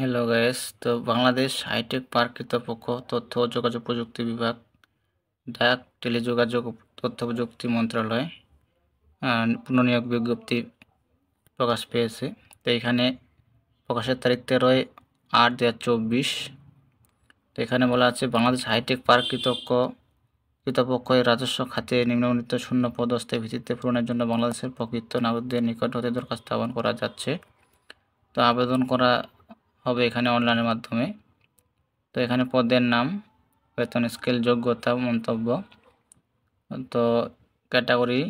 Hello guys, তো Bangladesh hi tech park কর্তৃপক্ষ তথ্য ও যোগাযোগ প্রযুক্তি বিভাগ, ডাক, টেলিযোগাযোগ ও তথ্য প্রযুক্তি মন্ত্রণালয় পুনর্নিয়োগ বিজ্ঞপ্তি প্রকাশ পেয়েছে। তো এখানে প্রকাশের তারিখ 13/8/2024। তো এখানে বলা আছে বাংলাদেশ হাইটেক পার্ক কর্তৃপক্ষ এর রাজস্ব খাতে নিম্নবর্ণিত শূন্য পদস্থায়ী ভিত্তিতে পূরণের জন্য বাংলাদেশের প্রকৃত নাগরিকদের নিকট হতে দরখাস্ত আহ্বান করা যাচ্ছে। তো আবেদন করা হবে এখানে অনলাইনের মাধ্যমে। তো এখানে পদের নাম, বেতন স্কেল, যোগ্যতা, মন্তব্য। তো ক্যাটাগরি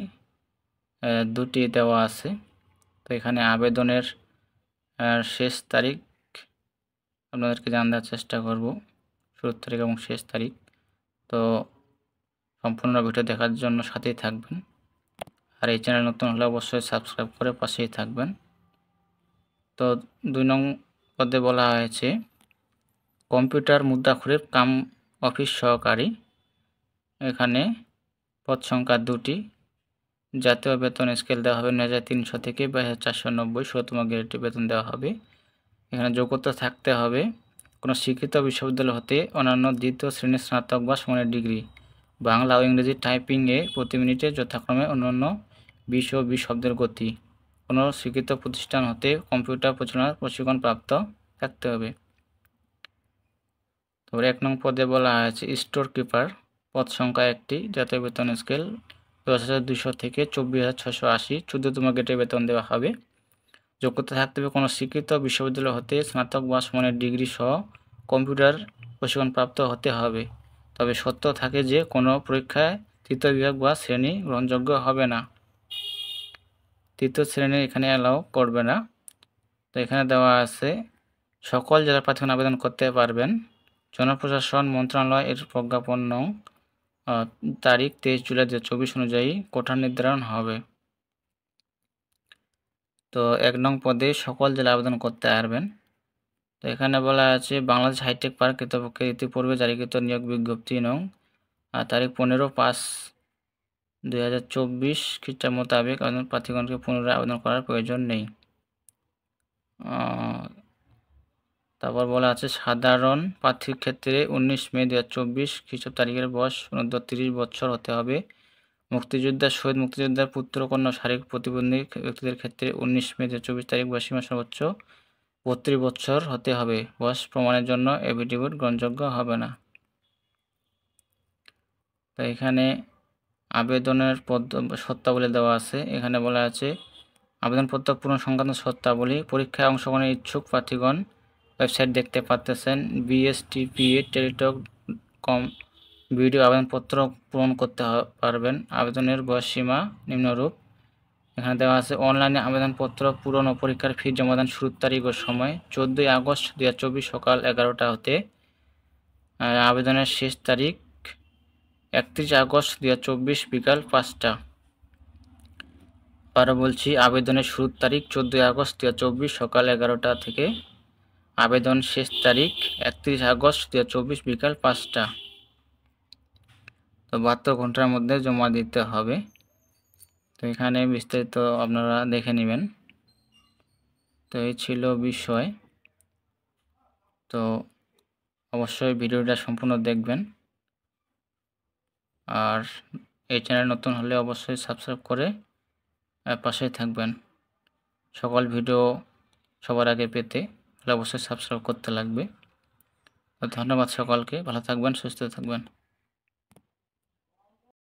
দুটি দেওয়া আছে। তো এখানে আবেদনের শেষ তারিখ আপনাদেরকে জানার চেষ্টা করব, শুরুর তারিখ এবং শেষ তারিখ। তো সম্পূর্ণ ভিডিও দেখার জন্য সাথেই থাকবেন, আর এই চ্যানেল নতুন হলে অবশ্যই সাবস্ক্রাইব করে পাশেই থাকবেন। তো 2 নং পদে বলা হয়েছে কম্পিউটার মুদ্রাক্ষরের কাম অফিস সহকারী। এখানে পদ সংখ্যা 2টি। জাতীয় বেতন স্কেল দেওয়া হবে 9,300 থেকে 22,490, 16তম গ্রেডে বেতন দেওয়া হবে। এখানে যোগ্যতা থাকতে হবে কোনো স্বীকৃত বিশ্ববিদ্যালয় হতে অন্যান্য দ্বিতীয় শ্রেণীর স্নাতক বা সমানের ডিগ্রি, বাংলা ও ইংরেজি টাইপিংয়ে প্রতি মিনিটে যথাক্রমে অন্যান্য 20 ও 20 শব্দের গতি, কোনো স্বীকৃত প্রতিষ্ঠান হতে কম্পিউটার পরিচালনার প্রশিক্ষণ প্রাপ্ত থাকতে হবে। তারপরে 1 নং পদে বলা হয়েছে স্টোর কিপার, পদ সংখ্যা 1টি, জাতীয় বেতন স্কেল 10,200 থেকে 24,680, 14তম গ্রেডে বেতন দেওয়া হবে। যোগ্যতা থাকতে হবে কোনো স্বীকৃত বিশ্ববিদ্যালয় হতে স্নাতক বা সমানের ডিগ্রি সহ কম্পিউটার প্রশিক্ষণপ্রাপ্ত হতে হবে। তবে শর্ত থাকে যে কোনো পরীক্ষায় তৃতীয় বিভাগ বা শ্রেণী গ্রহণযোগ্য হবে না, তৃতীয় শ্রেণী এখানে অ্যালাউ করবে না। তো এখানে দেওয়া আছে সকল জেলা প্রার্থীগণ আবেদন করতে পারবেন। জনপ্রশাসন মন্ত্রণালয় এর প্রজ্ঞাপন নং তারিখ 23 জুলাই 2024 অনুযায়ী কোঠা নির্ধারণ হবে। তো 1 নং পদে সকল জেলা আবেদন করতে পারবেন। তো এখানে বলা আছে বাংলাদেশ হাইটেক পার্ক কর্তৃপক্ষের ইতিপূর্বে জারিকৃত নিয়োগ বিজ্ঞপ্তি নং তারিখ 15/5/2024 খ্রিস্টাব্দ মোতাবেক আবেদন প্রার্থীগণকে পুনরায় আবেদন করার প্রয়োজন নেই। তারপর বলা আছে সাধারণ প্রার্থীর ক্ষেত্রে 19 মে 2024 খ্রিস্টাব্দ তারিখের বয়স 30 বছর হতে হবে। মুক্তিযোদ্ধা, শহীদ মুক্তিযোদ্ধার পুত্র, কন্যা, শারীরিক প্রতিবন্ধী ব্যক্তিদের ক্ষেত্রে 19 মে 2024 তারিখ বয়সীমা সর্বোচ্চ 32 বছর হতে হবে। বয়স প্রমাণের জন্য এফিডেভিট গ্রহণযোগ্য হবে না। তো এখানে আবেদনের শর্তাবলী দেওয়া আছে। এখানে বলা আছে আবেদনপত্র পূরণ সংক্রান্ত শর্তাবলী। পরীক্ষায় অংশগ্রহণের ইচ্ছুক প্রার্থীগণ ওয়েবসাইট দেখতে পাচ্ছেন bstpa.teletalk.com ভিডিও আবেদনপত্র পূরণ করতে পারবেন। আবেদনের বয়সসীমা নিম্নরূপ। এখানে দেওয়া আছে অনলাইনে আবেদনপত্র পূরণ ও পরীক্ষার ফি জমাদান শুরুর তারিখ ও সময় 14 আগস্ট 2024 সকাল 11টা হতে। আবেদনের শেষ তারিখ 31 আগস্ট 2024 বিকাল 5টা। আবারও বলছি, আবেদনের শুরুর তারিখ 14 আগস্ট 2024 সকাল 11টা থেকে। আবেদন শেষ তারিখ 31 আগস্ট 2024 বিকাল 5টা। তো 72 ঘন্টার মধ্যে জমা দিতে হবে। তো এখানে বিস্তারিত আপনারা দেখে নেবেন। তো এই ছিল বিষয়। তো অবশ্যই ভিডিওটা সম্পূর্ণ দেখবেন, আর এই চ্যানেল নতুন হলে অবশ্যই সাবস্ক্রাইব করে পাশেই থাকবেন। সকল ভিডিও সবার আগে পেতে হলে অবশ্যই সাবস্ক্রাইব করতে লাগবে। ধন্যবাদ সকলকে, ভালো থাকবেন, সুস্থ থাকবেন।